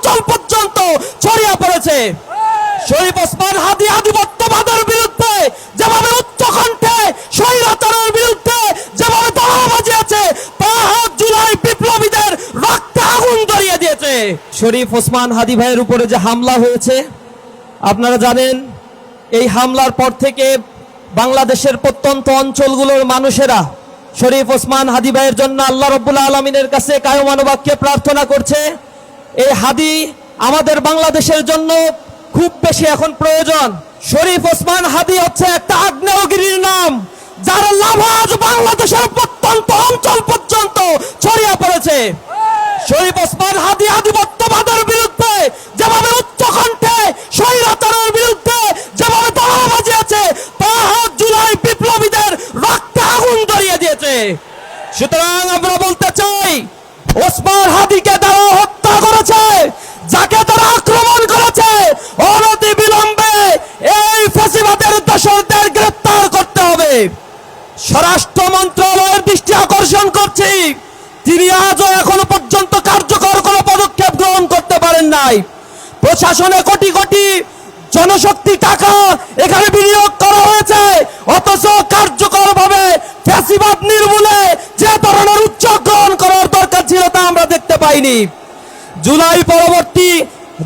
অঞ্চল পর্যন্ত ছড়িয়ে পড়েছে। শরীফ ওসমান হাদী আধিপত্যবাদের বিরুদ্ধে যেভাবে উচ্চকণ্ঠে স্বৈরাচারের বিরুদ্ধে যেভাবে তালা বাজিয়েছে, 5 জুলাই বিপ্লবীদের রক্তে আগুন ধরিয়ে দিয়েছে। শরীফ ওসমান হাদী ভাইয়ের উপরে যে হামলা হয়েছে, আপনারা জানেন এই হামলার পর থেকে বাংলাদেশের প্রত্যন্ত অঞ্চলগুলোর মানুষেরা শরীফ ওসমান হাদী ভাইয়ের জন্য আল্লাহ রাব্বুল আলামিনের কাছে কায়মান বাক্যে প্রার্থনা করছে। এই হাদী আমাদের বাংলাদেশের জন্য খুব বেশি এখন প্রয়োজন। শরীফ ওসমান হাদী হচ্ছে একটা আগ্নেয়গিরির নাম, যার লাভা আজ বাংলাদেশের প্রত্যন্ত অঞ্চল পর্যন্ত ছড়িয়ে পড়েছে। শরীফ ওসমান হাদী আধিপত্যবাদের বিরুদ্ধে যেভাবে উচ্চকণ্ঠে স্বৈরাচারের বিরুদ্ধে যেভাবে তালা বাজিয়েছে, 5 জুলাই বিপ্লবীদের রক্তে আগুন ধরিয়ে দিয়েছে। সুতরাং আমরা বলতে চাই, ওসমান হাদীকে তারা হত্যা করেছে, যাকে তারা আক্রমণ করেছে, অনতি বিলম্বে এই ফ্যাসিবাদের দোষরদের গ্রেফতার করতে হবে। স্বরাষ্ট্র মন্ত্রণালয়ের দৃষ্টি আকর্ষণ করছি, তিনি আজও এখনো পর্যন্ত কার্যকর কোনো পদক্ষেপ গ্রহণ করতে পারেন নাই। প্রশাসনে কোটি কোটি জনশক্তি টাকা এখানে বিনিয়োগ করা হয়েছে, অথচ কার্যকরভাবে ফ্যাসিবাদ নির্মূলে যে ধরনের উদ্যোগ গ্রহণ করার দরকার ছিল তা আমরা দেখতে পাইনি। জুলাই পরবর্তী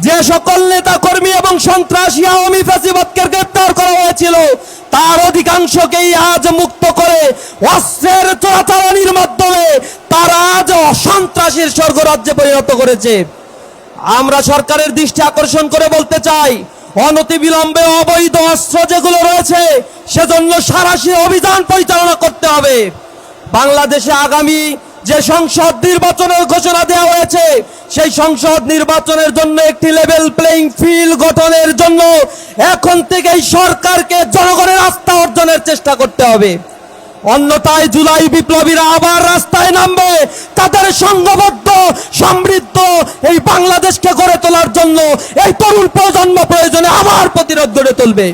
যে সকল নেতা কর্মী এবং সন্ত্রাসী আওয়ামী ফ্যাসিবাদকে গ্রেফতার করা হয়েছিল, তার অধিকাংশকেই আজ মুক্ত করে অস্ত্রের চোরাচালানির মাধ্যমে তারা আজ সন্ত্রাসীর স্বর্গরাজ্যে পরিণত করেছে। আমরা সরকারের দৃষ্টি আকর্ষণ করে বলতে চাই, অনতিবিলম্বে অবৈধ অস্ত্র যেগুলো রয়েছে সেজন্য সাঁড়াশি অভিযান পরিচালনা করতে হবে। বাংলাদেশে আগামী যে সংসদ নির্বাচনের ঘোষণা দেওয়া হয়েছে, সেই সংসদ নির্বাচনের জন্য একটি লেভেল প্লেইং ফিল্ড গঠনের জন্য এখন থেকেই সরকারকে জনগণের আস্থা অর্জনের চেষ্টা করতে হবে। অন্যথায় জুলাই বিপ্লবীরা আবার রাস্তায় নামবে, তাদের সংঘবদ্ধ সমৃদ্ধ এই বাংলাদেশকে গড়ে তোলার জন্য এই তরুণ প্রজন্ম প্রয়োজনে আবার প্রতিরোধ গড়ে তুলবে।